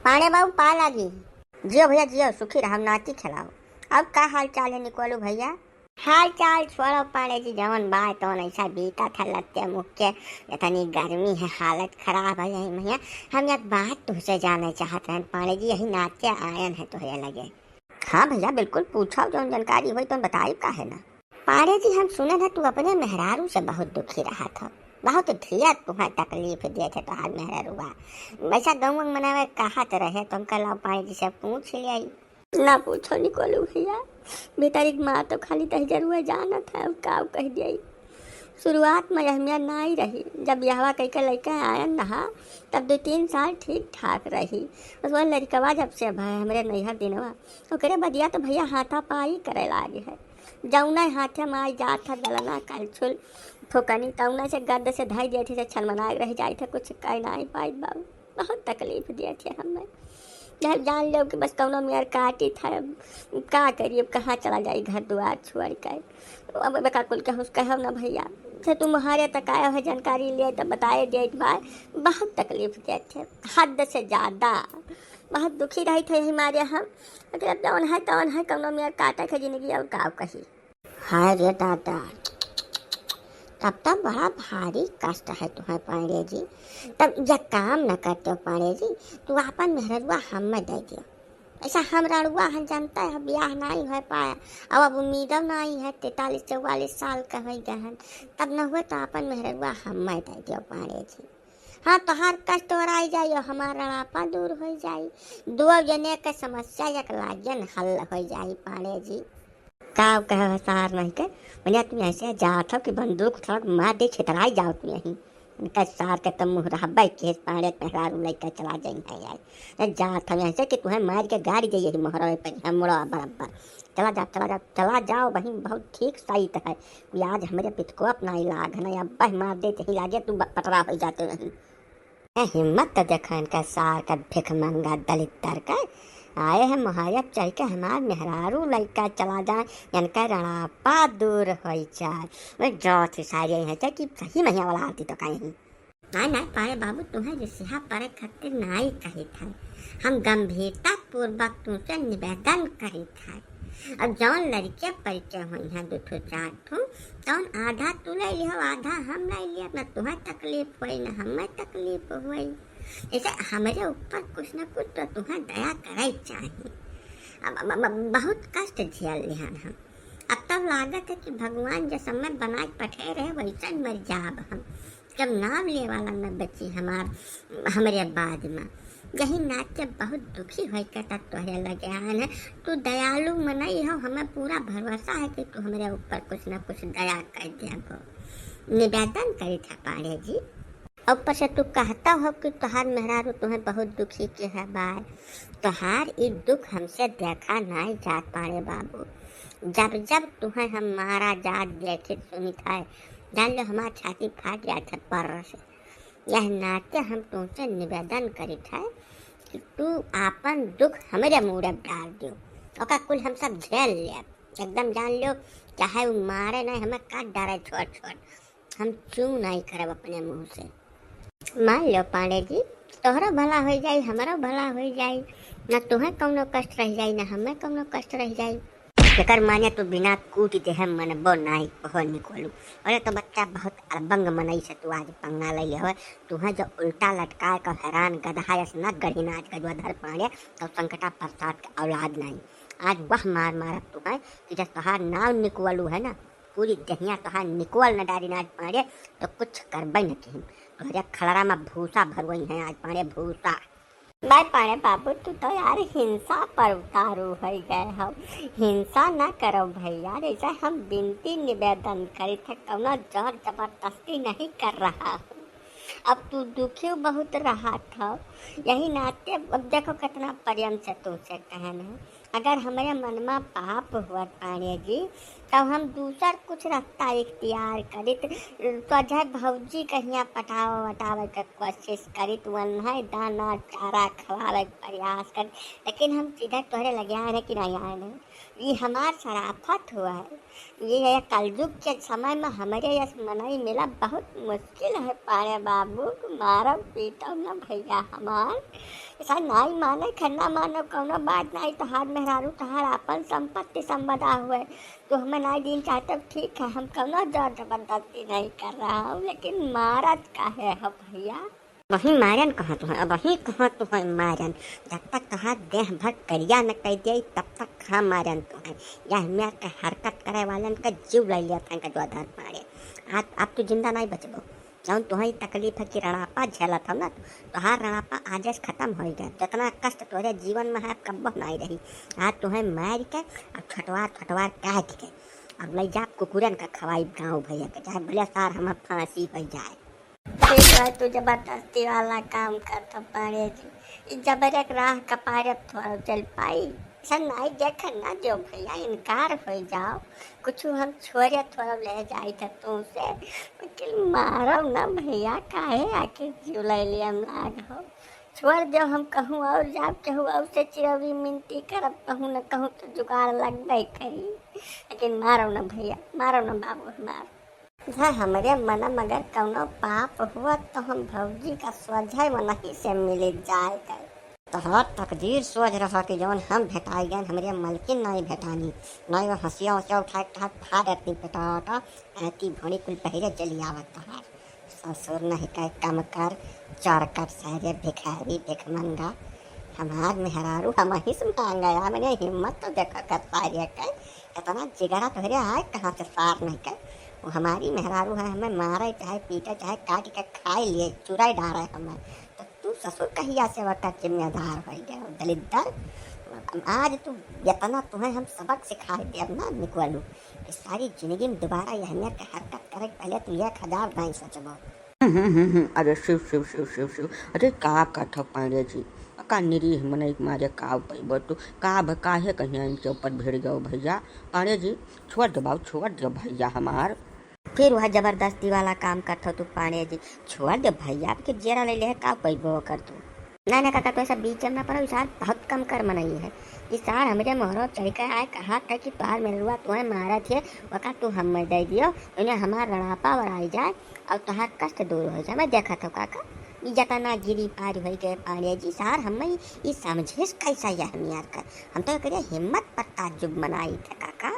पाणे बाबू पाल आ गई। जियो भैया जियो, सुखी रहो, नाती खिलाओ। अब का हाल चाल है निकोलू भैया? हाल चाल छोड़ो पाणे जी, जवन बाय तो ऐसा बीता था लत्ते मुक्के। इतनी गर्मी है, हालत खराब है यही भैया। हम एक बात तुझसे जानना चाहते हैं पाणे जी, यही नाते आयन है तो ये लगे। हाँ भैया बिल्कुल पूछो, जो जानकारी हुई तो बताई का है ना। पाणे जी हम सुने था तू अपने मेहरारू से बहुत दुखी रहा था, बहुत धिया तुम्हें तकलीफ दिए थे तोहार मेहरारूआ। वैसा गाँव मनावे कहा तो रहे तुम कल पाणे जी से पूछ ले आई। ना पूछो निकोलू भैया, बेचारी माँ तो खाली तह जरूर जाना था, का कह दिया। शुरुआत में अहमियत ना ही रही, जब यहवा कह के लड़का आयन रहा तब 2-3 साल ठीक ठाक रही। बस वह लड़कवा जब से भाई हमारे नैहर दिनवा ओकरे बदिया तो भैया हाथा पाई करे लागे है। जौना हाथे में आई जात था दलना कलछुल ठोकनी तौना से गद्द से धाई दिए थे से छलमनाए रह जाए थे, कुछ कह ना पाई बाबू, बहुत तकलीफ दिए थे हमें। जब जान लो कि बस कौनो मेयर काटी था, का करिए कहाँ चला जाए घर द्वार छोड़ कर। अब बेका कुल के हुस कहो ना भैया से तुम्हारे तक आया है जानकारी लिए तो बताए दे भाई, बहुत तकलीफ दिए थे हद से ज़्यादा, बहुत दुखी रही थे हमारे हम। लेकिन अब जौन है कौनो मेयर काटा है जिंदगी और का कही। हाय रे दादा, तब बड़ा भारी कष्ट है तुम्हें पांडे जी। तब जब काम न करते हो पांडे जी, तो अपन मेहरुआ हमें दे दियो। ऐसा हम रड़ुआ हम जानता है ब्याह नहीं हो पाया, अब उम्मीदों नहीं है, 43-44 साल का हो गए, तब न हुए तो अपन मेहरुआ हमें दे दियो पांडे जी। हाँ तो हर कष्ट और आई जाए, हमारा रड़ापा दूर हो जाए, दो जने के समस्या एक लागन हल हो जाए पांडे जी। का कह सार नहीं के भैया तुम ऐसे जात हो कि बंदूक थोड़ा मार दे छितराई जाओ तुम यहीं उनका सार के तम मुँह रहा के पाड़े मेहरारू लेकर चला जाए यार जात हम ऐसे कि तुम्हें मार के गाड़ी जाइए मोहरा पर हम मुड़ा बराबर चला जाओ बहन, बहुत ठीक सही है कि आज हमारे पित को अपना इलाज है ना, अब मार देते ही लागे तू पतरा हो जाते नहीं। हिम्मत तो देखा इनका सार का भिख मंगा दलित तर का आए हैं मुहैयब चल के हमार मेहरारू लड़का चला जाए, इनका रणापा दूर हो जाए। मैं जो थी सारी है कि सही महिया वाला आती तो कहीं ना पाए बाबू, तुम्हें जिसिहा पर खातिर नाई कही था, हम गंभीरता पूर्वक तुमसे निवेदन करी था। अब जौन लड़के परिचय हुई हैं 2-4 तौन आधा तू ले लियो आधा हम ले लिया, न तुम्हें तकलीफ हुई न हमें तकलीफ हुई। ऐसे हमारे ऊपर कुछ न कुछ तो तुम्हें दया करे चाहिए। अब बहुत कष्ट झेल लिया हम, अब तब लागत है कि भगवान जो समय बना पठे रहे वैसा मर जाब हम, जब नाम ले वाला न बची हमारे बाद में। यही नाच बहुत दुखी हो तक तोहरे लगे आन है, तू दयालु मनई हो, हमें पूरा भरोसा है कि तू हमारे ऊपर कुछ न कुछ दया कर देबो। निवेदन करी था पाड़े जी। ऊपर से तू कहता हो कि तुहार मेहरारू तुम्हें बहुत दुखी के है बाय, तुहार ये दुख हमसे देखा नहीं जात पाड़े बाबू। जब तुम्हें हमारा जात देखित सुनी था जान लो हमारा छाती फाट गया था पर से। यह नाते हम तुमसे निवेदन करी था कि तू आपन दुख हमारे मुँह डाल दियो, और कुल हम सब झेल लिया एकदम, जान लो चाहे वो मारे नहीं हमें काट डाले छोड़ हम चू नहीं करब अपने मुँह से। मान लो पांडे जी तोहरा भला हो जाए हमारा भला हो जाए, न तुम्हें कौनो कष्ट रह जाए न हमें कौनो कष्ट रह जाए। एकर माने तो बिना कूट दे हम मनबो नहीं हो निकोलू। अरे तो बच्चा बहुत अबंग मनई से तू आज पंगा ले हो, तुम्हें जो उल्टा लटकाए का हैरान गधा न गढ़ी नाच गजवाधर पाड़े तो संकटा प्रसाद का औलाद नहीं। आज वह मार मारब तुम्हें कि जब तुहार नाम निकोलू है ना, पूरी दहिया तुहार निकोल न डारी नाच पाड़े तो कुछ करबे न कहीं, तो खलरा में भूसा भरवई है आज पाड़े भूसा। भाई पाड़े बाबू तू तो यार हिंसा पर उतारू हो गए हो, हिंसा ना करो भैया, ऐसा हम विनती निवेदन करे थे, कौनो जोर जबरदस्ती नहीं कर रहा हूँ। अब तू दुखी बहुत रहा था यही नाते, अब देखो कितना प्रेम से तुमसे कहना है, अगर हमारे मन में पाप हुआ पाड़े जी तो हम दूसर कुछ रास्ता इख्तियार करी तो चाहे भौजी कहिया पटावे वटावे के कोशिश करी, वन्हा दाना चारा खवावे प्रयास कर, लेकिन हम सीधे तोहरे लगे आए हैं कि नहीं आए हैं। ये हमार शराफत हुआ है, ये कलयुग के समय में हमारे यस मनई मिला बहुत मुश्किल है पाड़े बाबू, मारब पीटब न भैया हमार ऐसा नाई माने खन्ना मानो कौनो बात नहीं, तोहार मेहरारू तोहार अपन संपत्ति संपदा हुए तो हमें नाई दिन चाहते ठीक है, हम कौनो जोर जबरदस्ती नहीं कर रहा हूँ, लेकिन मारत काहे हो भैया? वही मारन कहाँ तो है, अब वही कहाँ तो है मारन, जब तक तोहार देह भर करिया न कह दिया तब तक हाँ मारन तो है। या मेरे के हरकत करे वालन का जीव ले लिया था का आधार पाड़े। आज अब तो जिंदा नहीं बचबो, जौन तुम्हें तकलीफ है कि रणापा झेला था ना, तोहार रणापा आज खत्म हो गया, जितना कष्ट तुम्हारे जीवन में है कब्बो नहीं रही। आज तुम्हें मार के अब छटवार छटवार काट के अब ले जा कुकुरन का खवाई गाँव भैया के, चाहे भले सार हम फांसी हो जाए। ठीक है, तू जबरदस्ती वाला काम करता पारे जी, जबरक राह कपारत थोड़ा चल पाई, ऐसा नहीं देखा ना जो भैया इनकार हो जाओ, कुछ हम छोड़े थोड़ा ले जाए था तुमसे, लेकिन मारो ना भैया, काहे आके जीव ले लिया लाग हो, छोड़ जो हम कहूँ और जाब कहूँ और से चिरवी मिनती करब कहूँ न कहूँ तो जुगाड़ लगबे करी, लेकिन मारो ना भैया, मारो ना बाबू हमार। हाँ, हमारे मनम अगर कौनो पाप हुआ तो हम भौजी का स्वजय वही से मिल जाए कर। तोहर तकदीर सोच रहा कि जौन हम भेटाई गए हमारे मलकिन नहीं भेटानी, नहीं वो हंसिया उसिया उठा उठा फाड़ एती पेटा ऐती भोड़ी कुल पहले चली आवत तोहार ससुर नहीं कह कम कर चार कर सहरे भिखारी भिखमंगा, हमार मेहरारू हम ही से मांगा या मैंने हिम्मत तो देखा कर सारे कर, इतना जिगरा तोहरे आए कहाँ से सार नहीं कर, वो हमारी मेहरारू है, हमें मारे चाहे पीटे चाहे काट के खाए लिए चुराई डाले हमें, तो तू ससुर कहिया से वक्त जिम्मेदार हो गया दलिद्दर। आज तू इतना तुम्हें हम सबक सिखाए दे अब ना निकलू, इस सारी जिंदगी में दोबारा यह के हरकत करे पहले तू 1000 नहीं सोचबो। अरे शिव शिव शिव शिव शिव, अरे का कथ पांडे जी का निरीह मन मारे का पैब तू का काहे कहीं इनके ऊपर भिड़ गयो भैया, पांडे जी छोड़ दो बाबू छोड़ दो भैया हमार। फिर वह जबरदस्ती वाला काम करता तू पांडे जी, छोड़ दे भैया, आपके जेरा ले ले का पैबो कर तू। नहीं काका, तो ऐसा बीच में पर इसार बहुत कम कर मनई है, इसार हमारे मोहरो चढ़ कर आए कहा था कि तुहार मेरुआ तुम्हें मारा थे वका तू हम दे दियो, उन्हें हमार रणापा वराई जाए और तुहार कष्ट दूर हो जाए। मैं देखा था काका जतना गिरी पार हो गए पांडे जी, सार हम ये समझे कैसा यह हम यार कर, हम तो करे हिम्मत पर ताजुब मनाई थे काका।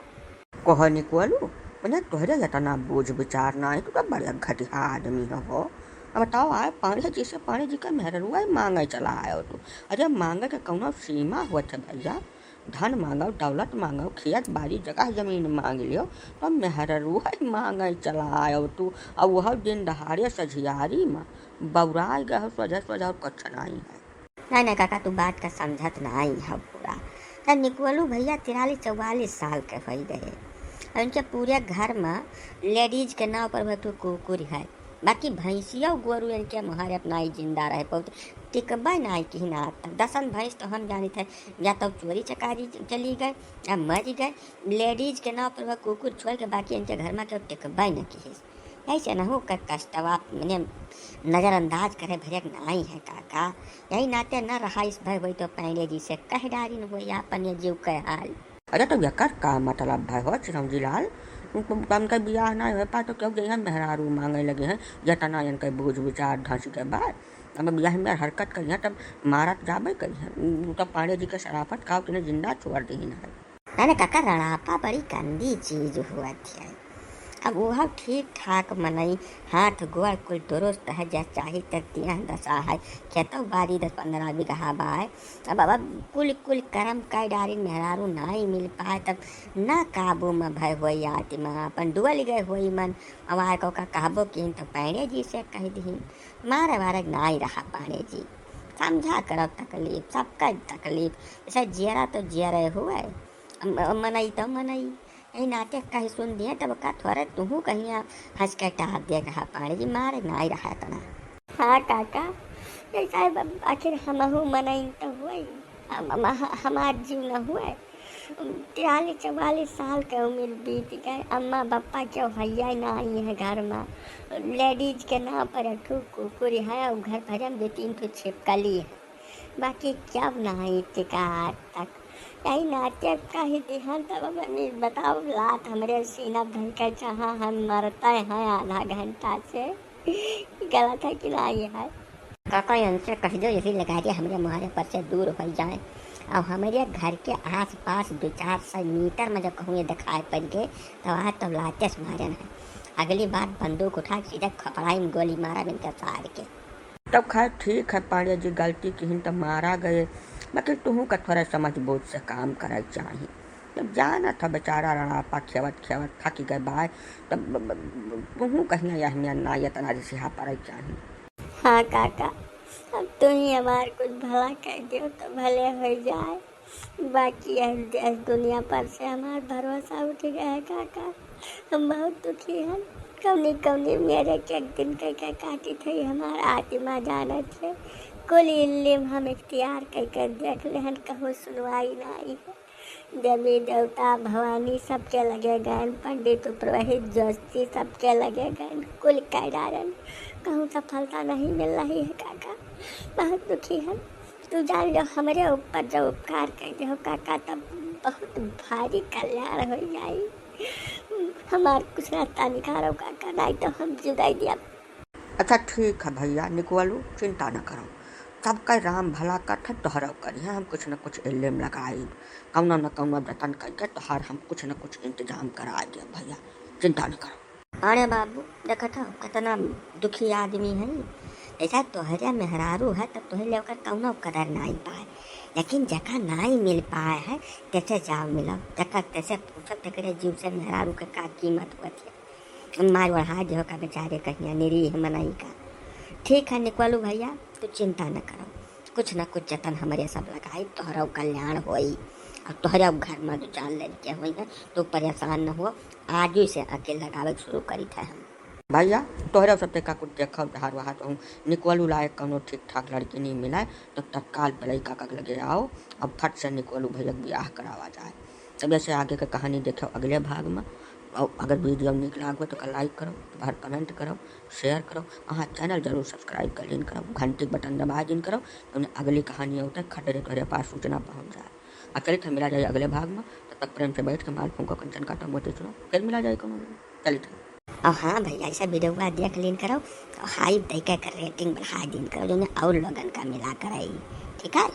कह निकलू मैंने तोहरे इतना बोझ विचार ना है, तू तो बड़ा घटिया आदमी हो। अब बताओ आए पांडे जी से, पांडे जी का मेहरुआ मांगे चला आयो तू, अरे मांगे के कौनो सीमा हुआ थे भैया, धन मांगो दौलत मांगो खेत बाड़ी जगह जमीन मांग लियो, तो मेहरुआ मांगे चला आयो तू, अब वह दिन दहाड़े सझियारी में बौराई गए सोझा सोझा और कुछ नहीं है। नहीं काका, तू बात का समझत नहीं है पूरा। निकलू भैया 43-44 साल के हो गए, उनके पूरे घर में लेडीज के नाव पर भतु कुकुर है, बाकी भैंसिया गोरू इनके महारे अपना ही जिंदा रहे बहुत टिकबा नहीं कि ना तक 10 भैंस तो हम जानी थे या तो चोरी चकारी चली गए या मर गए, लेडीज के नाव पर वह कुकुर छोड़ के बाकी इनके घर में क्यों टिकबा न की, ऐसे न हो कर कष्टवा मैंने नज़रअंदाज करे भरे नहीं है काका, यही नाते न रहा इस भाई वही तो पांडे जी से कह डारी न हो अपन जीव के हाल। अरे तो यकर का मतलब भाई हो चिरंजी लाल, उनका बियाह नहीं हो पा तो क्यों गए मेहरारू मांगे लगे हैं जतना इनके बोझ विचार धंस के बाद, अब बियाह में हरकत करी है तब मारत जाबे करी है, तब पांडे जी के शराफत का तुम्हें जिंदा छोड़ दी है। ना काका, रणापा बड़ी गंदी चीज हुआ थी, अब वह ठीक ठाक मनई हाथ गोड़ कुल दुरुस्त है, जैसे चाही तक दिया दशा है, खेतों बारी 10-15 बीघा बाय, अब कुल कुल कर्म का डारी मेहरारू नहीं मिल पाए तब ना काबू में भय हुई आती में अपन डुअल गए हुई मन, अब आए को का कहबो कि तो पांडे जी से कह दी मारे वारे नहीं रहा पांडे जी, समझा करो तकलीफ सबका तकलीफ, ऐसा जियरा तो जियरे हुए मनई तो मनई यही नाटक कहीं सुन दिए तब का थोड़े तू कहीं हंस के टाप दे कहा पानी जी मारे नहीं रहा तना। हाँ काका, ऐसा आखिर हमहू मनई तो हुए हमार जीव न हुए, 43-44 साल के उम्र बीत गए, अम्मा पापा क्यों भैया ना आई है घर में, लेडीज के नाम पर कुकुर है और घर भर में 2-3 तो छिपकली है, बाकी क्या नहीं टिका तक यही नाटक का ही ध्यान तब मम्मी बताओ रात हमारे सीना धन के जहाँ हम मरते हैं आधा घंटा से, गलत है कि नहीं है। काका उनसे कह दो यही लगा दिया हमारे मुहारे पर से दूर हो जाए। अब हमारे घर के आस पास 200-400 मीटर में जब कहूँ ये दिखाई पड़ गए तो आज तो लाते मारन है। अगली बार बंदूक उठा सीधे खपड़ाई में गोली मारा इनके सार के। तब खैर ठीक है पांडे जी, गलती की हिन तब मारा गए, मगर तुहू का थोड़ा समझ बूझ से काम करे चाहिए। जब जाना था बेचारा रणापा खेवत खेवत थक गए बाय, तब तुहू कहीं यह ना इतना रिहा पड़े चाहिए। हाँ काका, अब तुम ही हमारे कुछ भला कर दो तो भले हो जाए। बाकी इस दुनिया पर से हमारा भरोसा उठ गया है काका। हम बहुत दुखी हैं। कौनी कौनी मेरे के एक दिन कह काटी थी हमारा आत्मा जाने थे। कुल इल्म हम इख्तियार कर देख ले हन, कहूँ सुनवाई ना आई है। देवी देवता भवानी सबके लगे गए, पंडित पुरोहित जोशी सबके लगे गए, कुल कैडारन कहूँ सफलता नहीं मिल रही है काका। बहुत दुखी है। तू जान लो हमारे ऊपर जो उपकार कर दो काका, तब बहुत भारी कल्याण हो जाए। हमारे कुछ रास्ता निकालो काका, नहीं तो हम जुदाई दिया। अच्छा ठीक है भैया निकलू, चिंता न करो, सबका राम भला कर तोहरा करी हम कुछ न कुछ इल्म लगाई, कौनो न कौनो जतन करके तोहर हम कुछ न कुछ इंतजाम करा दिया भैया, चिंता न करो। अरे बाबू देखा था कितना दुखी आदमी है। ऐसा तोहरे मेहरारू है तब तोहरे लेकर कौनो कदर नहीं पाए, लेकिन जगह नहीं मिल पाए है कैसे जाओ मिलो जगह कैसे पूछत तकरे जीव से मेहरारू के का कीमत होती है। मार बढ़ा जो का बेचारे कहीं निरीह मनाई का। ठीक है निकलू भैया, तू चिंता न करो, कुछ न कुछ जतन हमारे सब लगाई तोहरा कल्याण होई। और तोहरा घर में जो जान लड़के हुई है तो परेशान न हो, आज ही से अकेले लगावे शुरू करी थे हम। भैया तोहरा सब का कुछ देखो धार वहाँ तो निकलू लायक कौनो ठीक ठाक लड़की नहीं मिला तो तत्काल लड़का का लगे आओ, अब फट से निकलू भैया ब्याह करावा जाए। तब ऐसे आगे का कहानी देखो अगले भाग में। और अगर वीडियो निक लागो तो लाइक करो, बाहर कमेंट करो, शेयर करो, अहाँ चैनल जरूर सब्सक्राइब कर दिन करो, घंटी बटन दबा दिन करो, तो अगली कहानी होता है खटरे तोहरे पास सूचना पहुँच जाए। और चलिए तो मिला जाए अगले भाग में, तब तक प्रेम से बैठ के माल फूको कंचन काटो मोती सुनो, फिर मिला जाए कौन। चलिए और हाँ भैया ऐसा वीडियो देख लीन करो तो हाई दे कर रेटिंग बढ़ा दिन करो जो और लोगन का मिला कर आई। ठीक है।